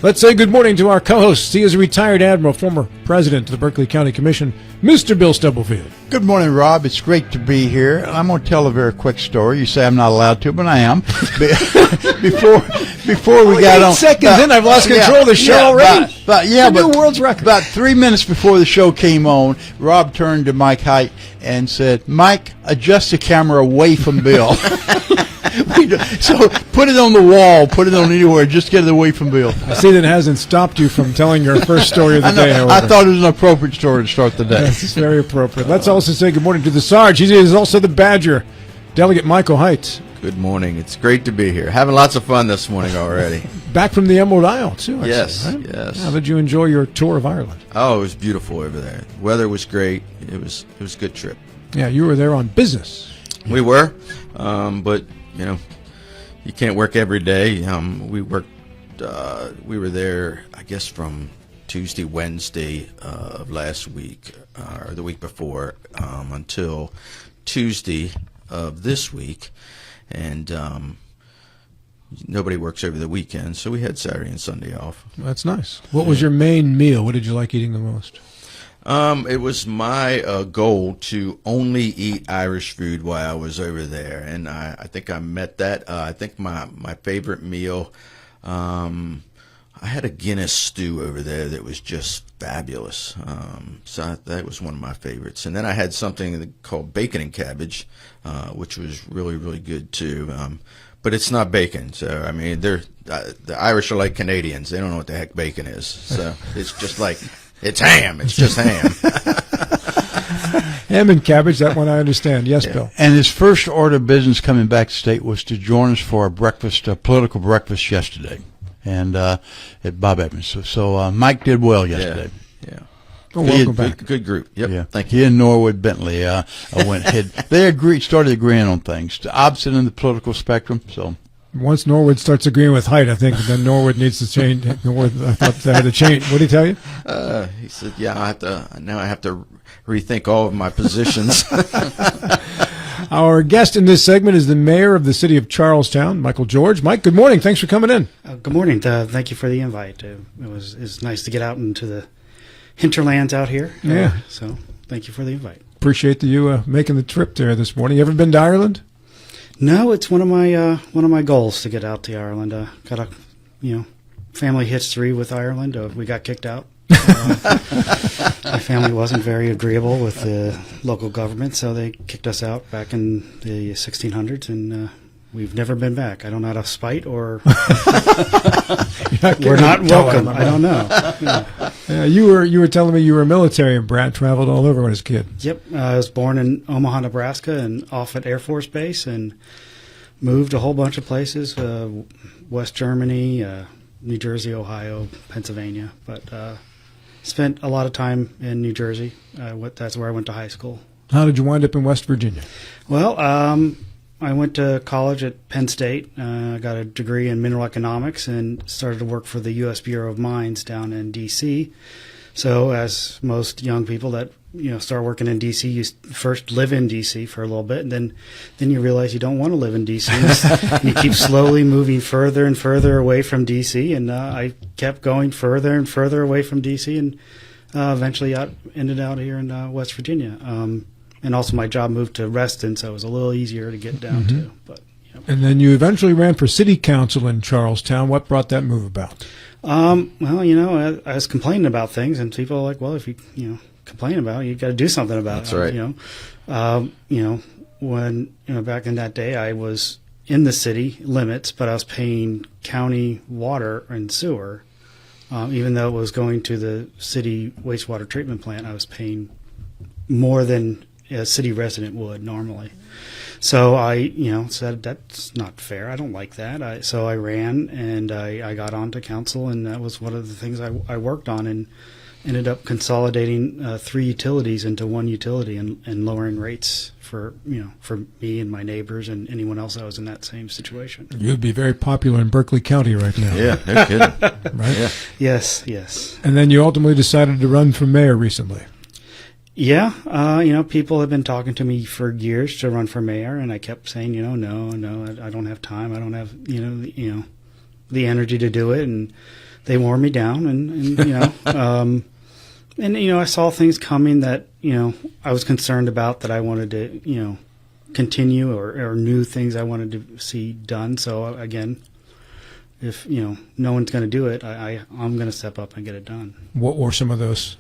Let's say good morning to our co-host. He is a retired admiral, former president of the Berkeley County Commission, Mr. Bill Stubblefield. Good morning, Rob. It's great to be here. I'm going to tell a very quick story. You say I'm not allowed to, but I am. Before we got on, 8 seconds in, I've lost control of the show already. But new world's record. About 3 minutes before the show came on, Rob turned to Mike Height and said, "Mike, adjust the camera away from Bill." So put it on the wall, put it on anywhere, just get it away from Bill. I see that it hasn't stopped you from telling your first story of the day, however. I thought it was an appropriate story to start the day. Yes, it's very appropriate. Let's also say good morning to the Sarge. He is also the Badger, Delegate Michael Height. Good morning. It's great to be here. Having lots of fun this morning already. Back from the Emerald Isle, too, actually, Yes, right? yes. How did you enjoy your tour of Ireland? Oh, it was beautiful over there. Weather was great. It was a good trip. Yeah, you were there on business. We were, but, you know, you can't work every day. We worked. We were there, I guess, from Tuesday, Wednesday of last week, or the week before, until Tuesday of this week, and nobody works over the weekend, so we had Saturday and Sunday off. That's nice. What was your main meal? What did you like eating the most? It was my goal to only eat Irish food while I was over there, and I think I met that. I think my favorite meal, I had a Guinness stew over there that was just fabulous. So that was one of my favorites. And then I had something called bacon and cabbage, which was really, really good too. But it's not bacon, so I mean, the Irish are like Canadians; they don't know what the heck bacon is. So it's just like. It's ham. It's just ham. Ham and cabbage, that one I understand. Yes, yeah. Bill. And his first order of business coming back to state was to join us for a breakfast, a political breakfast yesterday, and at Bob Evans. So Mike did well yesterday. Yeah. Oh, welcome back. Good group. Yep. Yeah. Thank you. He and Norwood Bentley started agreeing on things, the opposite in the political spectrum. So. Once Norwood starts agreeing with Height, I think then Norwood needs to change. I thought they had to change. What did he tell you? He said, "Yeah, I have to rethink all of my positions." Our guest in this segment is the mayor of the city of Charlestown, Michael George. Mike, good morning. Thanks for coming in. Good morning. Thank you for the invite. It's nice to get out into the hinterlands out here. Yeah. So thank you for the invite. Appreciate you making the trip there this morning. You ever been to Ireland? No, it's one of my goals to get out to Ireland. Got a family history with Ireland. We got kicked out. My family wasn't very agreeable with the local government, so they kicked us out back in the 1600s, and we've never been back. I don't know how to spite or we're not welcome. I don't know. Yeah, you were telling me you were military and Brad traveled all over when he was a kid. Yep, I was born in Omaha, Nebraska, and Offutt Air Force Base, and moved a whole bunch of places: West Germany, New Jersey, Ohio, Pennsylvania. But spent a lot of time in New Jersey. That's where I went to high school. How did you wind up in West Virginia? Well, I went to college at Penn State. I got a degree in mineral economics and started to work for the U.S. Bureau of Mines down in D.C. So, as most young people that start working in D.C., you first live in D.C. for a little bit, and then you realize you don't want to live in D.C. And you keep slowly moving further and further away from D.C. And I kept going further and further away from D.C. and eventually ended out here in West Virginia. And also my job moved to Reston, so it was a little easier to get down to. But And then you eventually ran for city council in Charlestown. What brought that move about? Well, I was complaining about things, and people are like, well, if you complain about it, you got to do something about That's it. right. When back in that day, I was in the city limits, but I was paying county water and sewer, even though it was going to the city wastewater treatment plant. I was paying more than a city resident would normally. So I, said that's not fair. I don't like that. So I ran and I got onto council, and that was one of the things I worked on, and ended up consolidating 3 utilities into one utility and lowering rates for me and my neighbors and anyone else that was in that same situation. You'd be very popular in Berkeley County right now. Yeah, no kidding. Right? Yeah. Yes. And then you ultimately decided to run for mayor recently. Yeah, people have been talking to me for years to run for mayor, and I kept saying, no, I don't have time. I don't have, the energy to do it. And they wore me down, and and I saw things coming that I was concerned about, that I wanted to continue, or new things I wanted to see done. So again, if no one's going to do it, I'm going to step up and get it done. What were some of those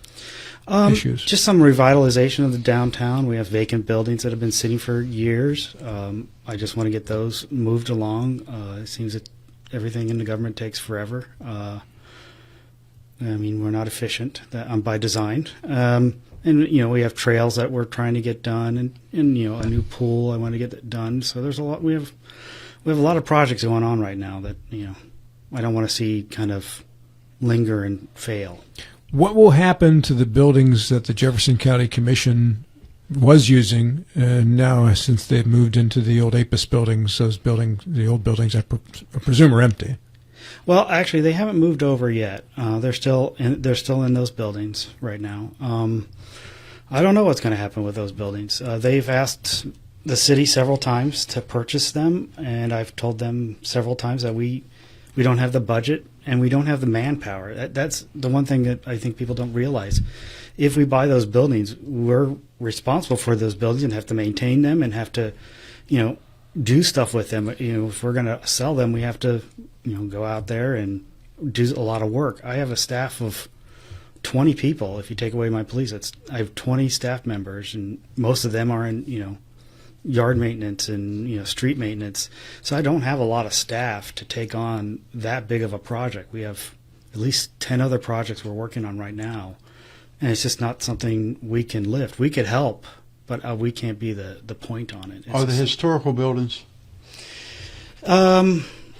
issues? Just some revitalization of the downtown. We have vacant buildings that have been sitting for years. I just want to get those moved along. It seems that everything in the government takes forever. We're not efficient by design. And we have trails that we're trying to get done, and a new pool I want to get that done. So there's a lot. We have a lot of projects going on right now that I don't want to see kind of linger and fail. What will happen to the buildings that the Jefferson County Commission was using now, since they've moved into the old APIS buildings? The old buildings, I presume, are empty. Well, actually, they haven't moved over yet. They're still in those buildings right now. I don't know what's going to happen with those buildings. They've asked the city several times to purchase them, and I've told them several times that we don't have the budget and we don't have the manpower. That's the one thing that I think people don't realize. If we buy those buildings, we're responsible for those buildings and have to maintain them and have to, do stuff with them. If we're going to sell them, we have to, go out there and do a lot of work. I have a staff of 20 people. If you take away my police, I have 20 staff members, and most of them are in, yard maintenance and street maintenance. So I don't have a lot of staff to take on that big of a project. We have at least 10 other projects we're working on right now, and it's just not something we can lift. We could help, but we can't be the point on it. Are the historical buildings?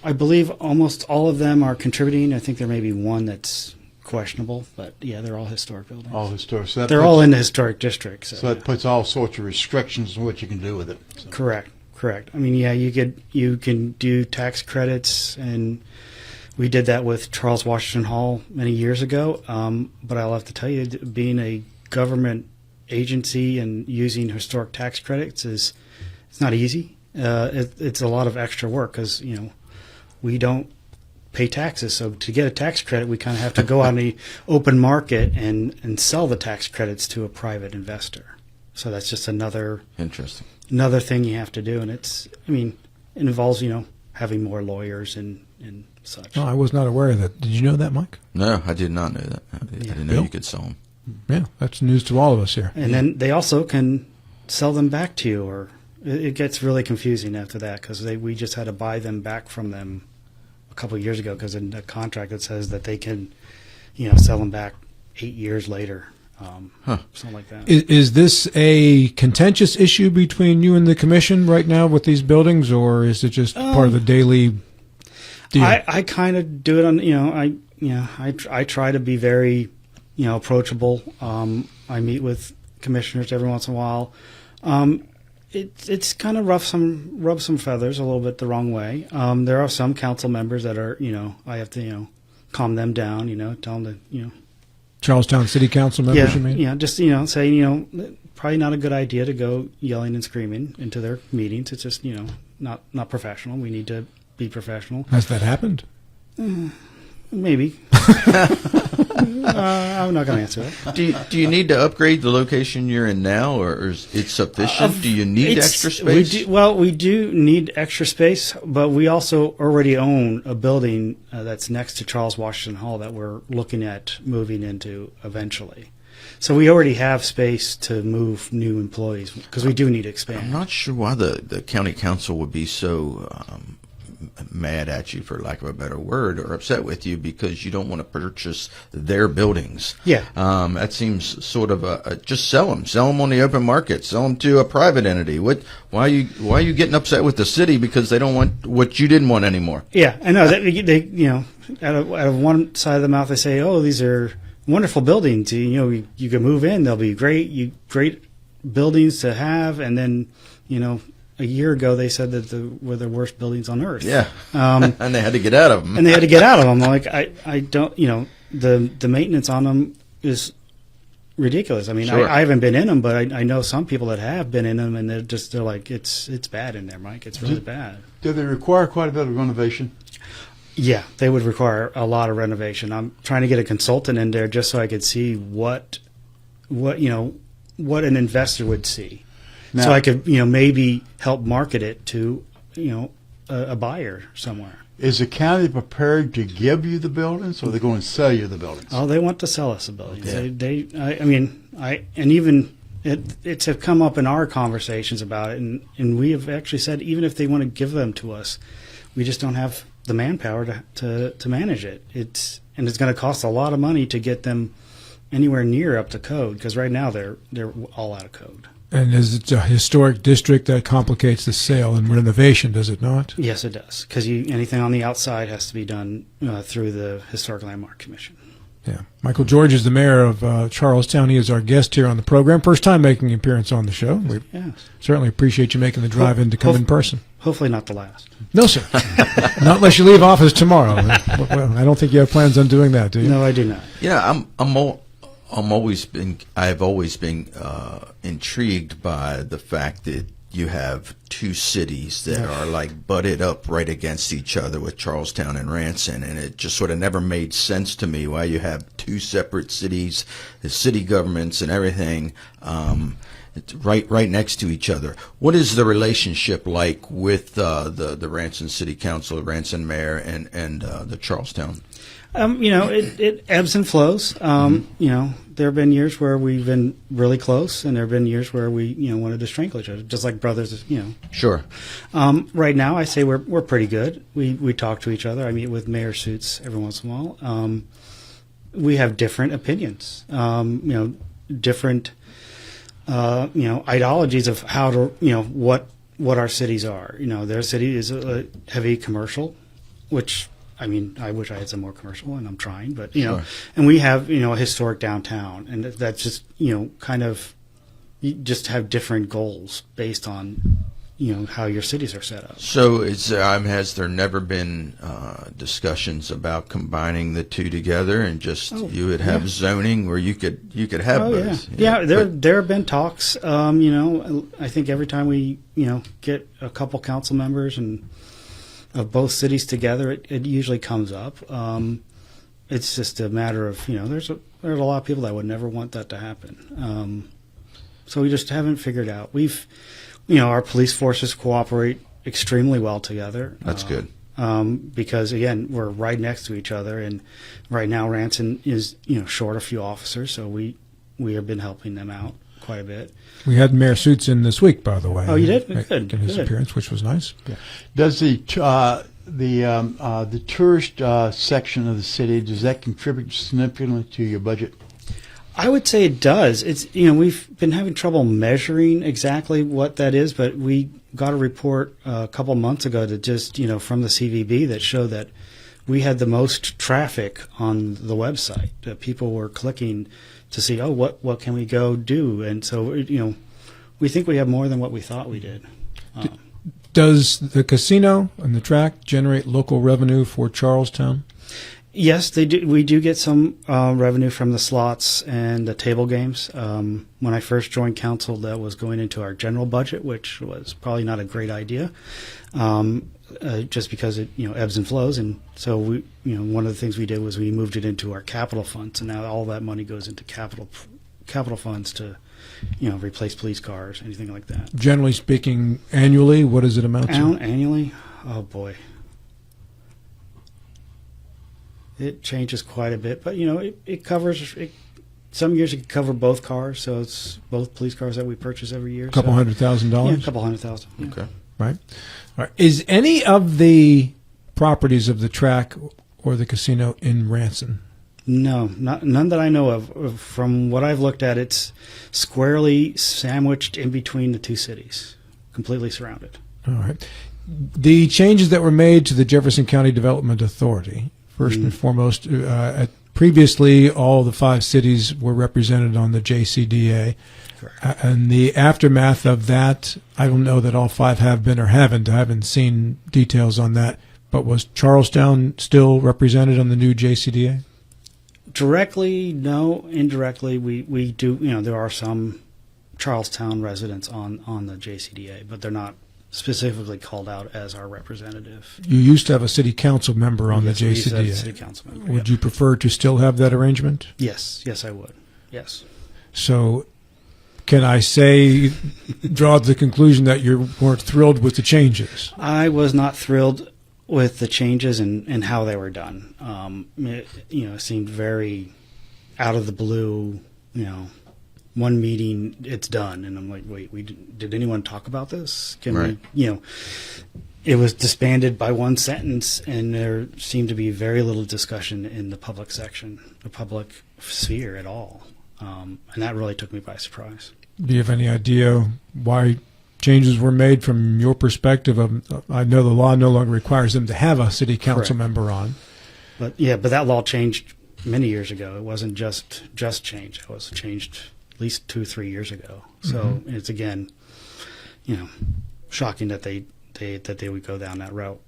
I believe almost all of them are contributing. I think there may be one that's questionable, but yeah, they're all historic buildings. All historic. So they're all in the historic district. So that puts all sorts of restrictions on what you can do with it. So. Correct. You can do tax credits, and we did that with Charles Washington Hall many years ago. But I'll have to tell you, being a government agency and using historic tax credits it's not easy. It's a lot of extra work because we don't pay taxes. So to get a tax credit, we kind of have to go out in the open market and sell the tax credits to a private investor. So that's just another thing you have to do. And it involves, having more lawyers and such. Oh, I was not aware of that. Did you know that, Mike? No, I did not know that. I didn't know you could sell them. Yeah, that's news to all of us here. And then they also can sell them back to you, or it gets really confusing after that because we just had to buy them back from them a couple of years ago because in the contract it says that they can, sell them back 8 years later, something like that. Is this a contentious issue between you and the commission right now with these buildings, or is it just part of the daily deal? I kind of do it on, I try to be very, approachable. I meet with commissioners every once in a while. It's kind of rub some feathers a little bit the wrong way. There are some council members that are, I have to, calm them down, tell them to, Charlestown City Council members, you mean? Yeah, just, say, probably not a good idea to go yelling and screaming into their meetings. It's just, not professional. We need to be professional. Has that happened? Maybe. I'm not going to answer that. Do you need to upgrade the location you're in now, or is it sufficient? Do you need extra space? We do need extra space, but we also already own a building that's next to Charles Washington Hall that we're looking at moving into eventually. So we already have space to move new employees because we do need to expand. I'm not sure why the county council would be so mad at you, for lack of a better word, or upset with you because you don't want to purchase their buildings. Yeah. That seems sort of just sell them on the open market, sell them to a private entity. Why are you getting upset with the city because they don't want what you didn't want anymore? Yeah, I know. They out of one side of the mouth they say, "Oh, these are wonderful buildings. You can move in. They'll be great buildings to have," and then a year ago, they said that were the worst buildings on earth. Yeah, and they had to get out of them. Like, I don't, the maintenance on them is ridiculous. I mean, sure. I haven't been in them, but I know some people that have been in them, and they're like, it's bad in there, Mike. It's really bad. Do they require quite a bit of renovation? Yeah, they would require a lot of renovation. I'm trying to get a consultant in there just so I could see what an investor would see, so Now- I could maybe help market it to a buyer somewhere. Is the county prepared to give you the buildings, or are they going to sell you the buildings? Oh, they want to sell us the buildings. Yeah. It's have come up in our conversations about it, and we have actually said even if they want to give them to us, we just don't have the manpower to manage it. It's going to cost a lot of money to get them anywhere near up to code, because right now they're all out of code. And is it a historic district that complicates the sale and renovation, does it not? Yes, it does, because anything on the outside has to be done through the Historic Landmark Commission. Yeah. Michael George is the mayor of Charlestown. He is our guest here on the program. First time making an appearance on the show. We Yes. certainly appreciate you making the drive in to come in person. Hopefully not the last. No, sir. Not unless you leave office tomorrow. Well, I don't think you have plans on doing that, do you? No, I do not. I've always been intrigued by the fact that you have two cities that are like butted up right against each other with Charlestown and Ranson, and it just sort of never made sense to me why you have two separate cities, the city governments and everything, it's right next to each other. What is the relationship like with the Ranson City Council, Ranson Mayor, and the Charlestown? It ebbs and flows. There have been years where we've been really close, and there have been years where we, wanted to strangle each other, just like brothers, Sure. Right now, I say we're pretty good. We talk to each other. I meet with Mayor Suits every once in a while. We have different opinions. Different, ideologies of how to, what our cities are. Their city is a heavy commercial, which. I wish I had some more commercial, and I'm trying, but, Sure. And we have, a historic downtown, and that's just, kind of, you just have different goals based on, how your cities are set up. So has there never been discussions about combining the two together and just you would have zoning where you could have both? Yeah. There have been talks. I think every time we get a couple council members and of both cities together, it usually comes up. It's just a matter of there's a lot of people that would never want that to happen. So we just haven't figured out. We've our police forces cooperate extremely well together. That's good. Because again, we're right next to each other, and right now Ranson is short a few officers, so we have been helping them out quite a bit. We had Mayor Suits in this week, by the way. Oh, you did? In his Good. appearance, which was nice. Yeah. Does the tourist section of the city, does that contribute significantly to your budget? I would say it does. It's we've been having trouble measuring exactly what that is, but we got a report a couple months ago that just from the CVB that showed that we had the most traffic on the website. People were clicking to see, what can we go do? And so, we think we have more than what we thought we did. Does the casino and the track generate local revenue for Charlestown? Yes, they do. We do get some revenue from the slots and the table games. When I first joined council, that was going into our general budget, which was probably not a great idea, just because it ebbs and flows. And so we, one of the things we did was we moved it into our capital funds, and now all that money goes into capital funds to replace police cars, anything like that. Generally speaking, annually, what does it amount to? Annually, oh boy. It changes quite a bit, but it covers. Some years it could cover both cars, so it's both police cars that we purchase every year. A couple $100,000? Yeah, a couple $100,000. Yeah. Okay. Right. All right. Is any of the properties of the track or the casino in Ranson? No, none that I know of. From what I've looked at, it's squarely sandwiched in between the two cities, completely surrounded. All right. The changes that were made to the Jefferson County Development Authority, first and foremost, previously all the 5 cities were represented on the JCDA. Correct. And the aftermath of that, I don't know that all 5 have been or haven't. I haven't seen details on that. But was Charlestown still represented on the new JCDA? Directly, no. Indirectly, we do. There are some Charlestown residents on the JCDA, but they're not specifically called out as our representative. You used to have a city council member on Yes, the we used to have a JCDA. city council member, Would yeah. you prefer to still have that arrangement? Yes, I would. Yes. So can I say, draw the conclusion that you weren't thrilled with the changes? I was not thrilled with the changes and how they were done. It seemed very out of the blue. One meeting, it's done, and I'm like, wait, did anyone talk about this? Right. It was disbanded by one sentence, and there seemed to be very little discussion in the public section, the public sphere at all, and that really took me by surprise. Do you have any idea why changes were made from your perspective? I know the law no longer requires them to have a city council Correct. member on. But that law changed many years ago. It wasn't just changed. It was changed at least 2-3 years ago. So it's again, shocking that they would go down that route.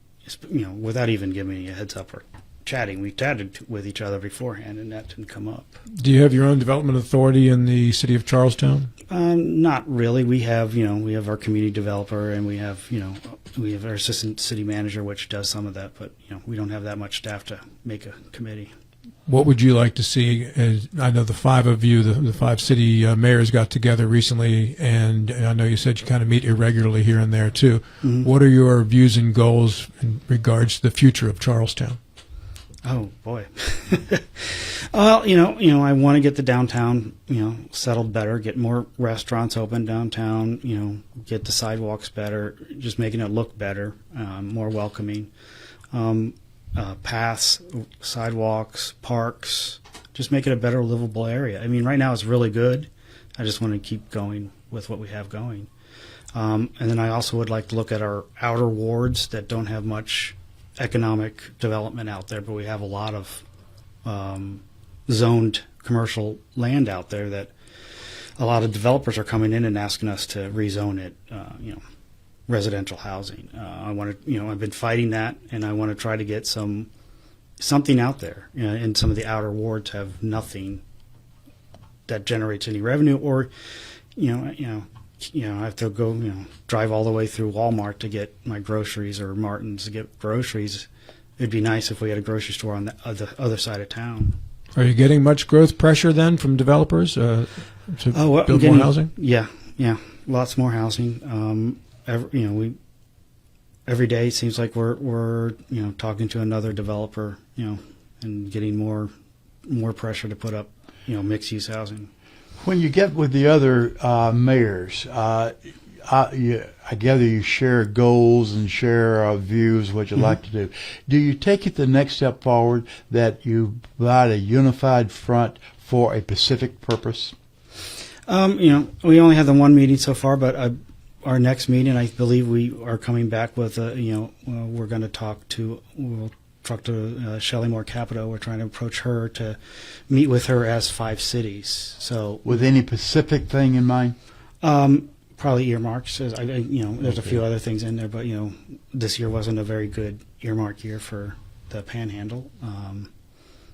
Without even giving me a heads up or chatting. We chatted with each other beforehand, and that didn't come up. Do you have your own development authority in the city of Charlestown? Not really. We have our community developer, and we have our assistant city manager, which does some of that. But we don't have that much staff to make a committee. What would you like to see? I know the five of you, the five city mayors got together recently, and I know you said you kind of meet irregularly here and there too. Mm-hmm. What are your views and goals in regards to the future of Charlestown? Oh boy. Well, I want to get the downtown, settled better, get more restaurants open downtown, get the sidewalks better, just making it look better, more welcoming. Paths, sidewalks, parks, just make it a better livable area. I mean, right now it's really good. I just want to keep going with what we have going. And then I also would like to look at our outer wards that don't have much economic development out there, but we have a lot of zoned commercial land out there that a lot of developers are coming in and asking us to rezone it, residential housing. I want to, I've been fighting that, and I want to try to get something out there. And some of the outer wards have nothing that generates any revenue, or I have to go, drive all the way through Walmart to get my groceries, or Martin's to get groceries. It'd be nice if we had a grocery store on the other side of town. Are you getting much growth pressure then from developers to build more housing? Yeah, lots more housing. Every day it seems like we're talking to another developer, and getting more pressure to put up mixed use housing. When you get with the other mayors, I gather you share goals and share views, what you like to do. Do you take it the next step forward that you provide a unified front for a specific purpose? We only had the one meeting so far, but our next meeting, I believe we are coming back with we're going to talk to Shelley Moore Capito. We're trying to approach her to meet with her as 5 cities. So with any specific thing in mind? Probably earmarks. There's a few other things in there, but this year wasn't a very good earmark year for the Panhandle.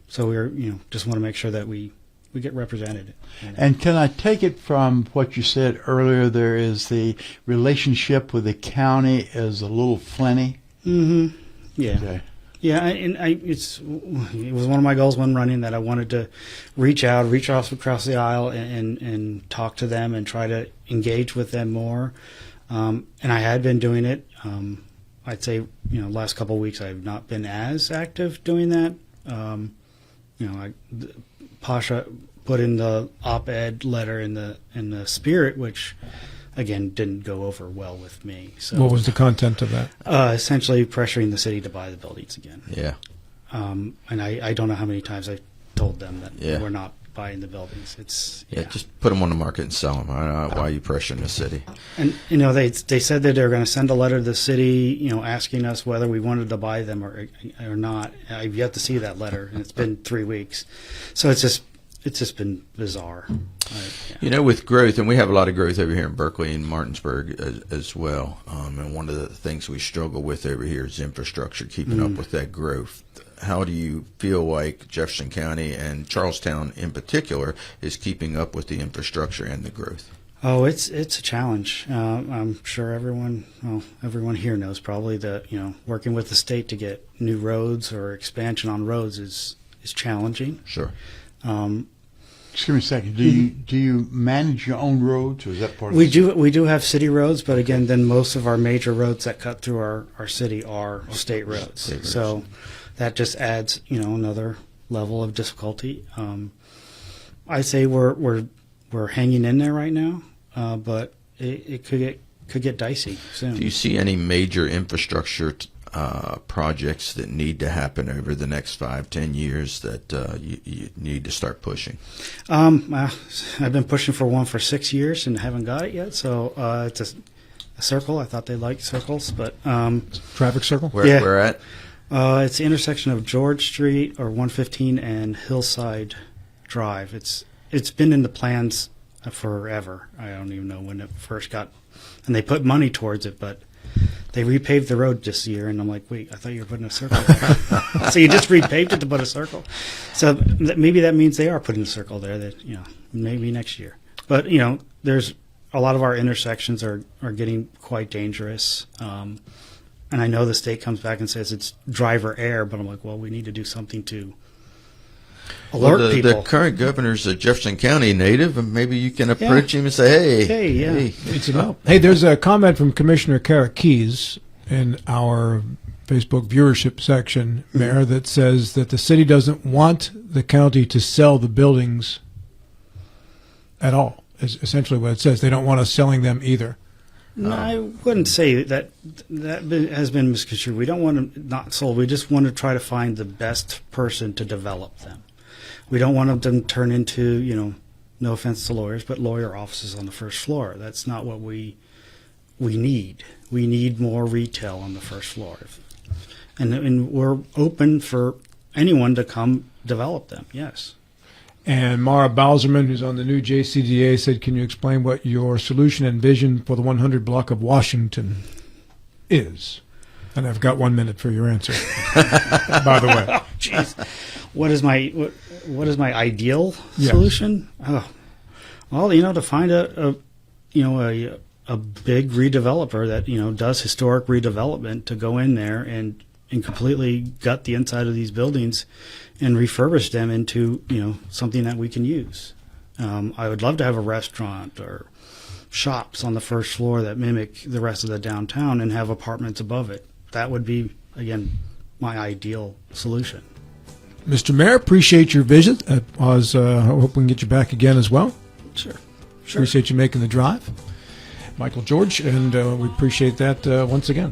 So we're just want to make sure that we get represented. And can I take it from what you said earlier? There is the relationship with the county is a little flinty. Mm-hmm. Yeah. Okay. Yeah, and it was one of my goals when running that I wanted to reach across the aisle and talk to them and try to engage with them more. And I had been doing it. I'd say last couple of weeks I've not been as active doing that. Pasha put in the op-ed letter in the Spirit, which again didn't go over well with me. So What was the content of that? essentially pressuring the city to buy the buildings again. Yeah. And I don't know how many times I told them that Yeah. we're not buying the buildings. It's Yeah, just put them on the market and sell them. I don't know why are you pressuring the city. and they said that they're going to send a letter to the city, asking us whether we wanted to buy them or not. I've yet to see that letter, and it's been 3 weeks. So it's just been bizarre. With growth, and we have a lot of growth over here in Berkeley and Martinsburg as well. And one of the things we struggle with over here is infrastructure, keeping up with that growth. How do you feel like Jefferson County and Charlestown in particular is keeping up with the infrastructure and the growth? Oh, it's a challenge. I'm sure everyone here knows probably that working with the state to get new roads or expansion on roads is challenging. Sure. Just give me a second. Do you manage your own roads, or is that part of We the do have city roads, but again, then most of our major roads that cut through our city are state roads. State roads. So that just adds another level of difficulty. I say we're hanging in there right now, but it could get dicey soon. Do you see any major infrastructure projects that need to happen over the next 5-10 years that you need to start pushing? I've been pushing for one for 6 years and haven't got it yet. So it's a circle. I thought they liked circles, but Traffic circle? Where at? it's the intersection of George Street or 115 and Hillside Drive. It's been in the plans forever. I don't even know when it first got, and they put money towards it, but they repaved the road this year, and I'm like, wait, I thought you were putting a circle there. So you just repaved it to put a circle. So maybe that means they are putting a circle there. That maybe next year. But there's a lot of our intersections are getting quite dangerous. And I know the state comes back and says it's driver error, but I'm like, well, we need to do something to alert people. The current governor's a Jefferson County native, and maybe you can approach him and say, hey, Need to know. Hey, there's a comment from Commissioner Kara Keys in our Facebook viewership section, Mayor, that says that the city doesn't want the county to sell the buildings at all, is essentially what it says. They don't want us selling them either. No, I wouldn't say that has been misconstrued. We don't want them not sold. We just want to try to find the best person to develop them. We don't want them to turn into, no offense to lawyers, but lawyer offices on the first floor. That's not what we need. We need more retail on the first floor. And we're open for anyone to come develop them, yes. And Mara Bowserman, who's on the new JCDA, said, can you explain what your solution and vision for the 100 block of Washington is? And I've got 1 minute for your answer, by the way. Jeez. What is my ideal solution? Oh, well, to find a big redeveloper that does historic redevelopment to go in there and completely gut the inside of these buildings and refurbish them into something that we can use. I would love to have a restaurant or shops on the first floor that mimic the rest of the downtown and have apartments above it. That would be, again, my ideal solution. Mr. Mayor, appreciate your visit. I hope we can get you back again as well. Sure. Appreciate you making the drive. Michael George, and we appreciate that once again.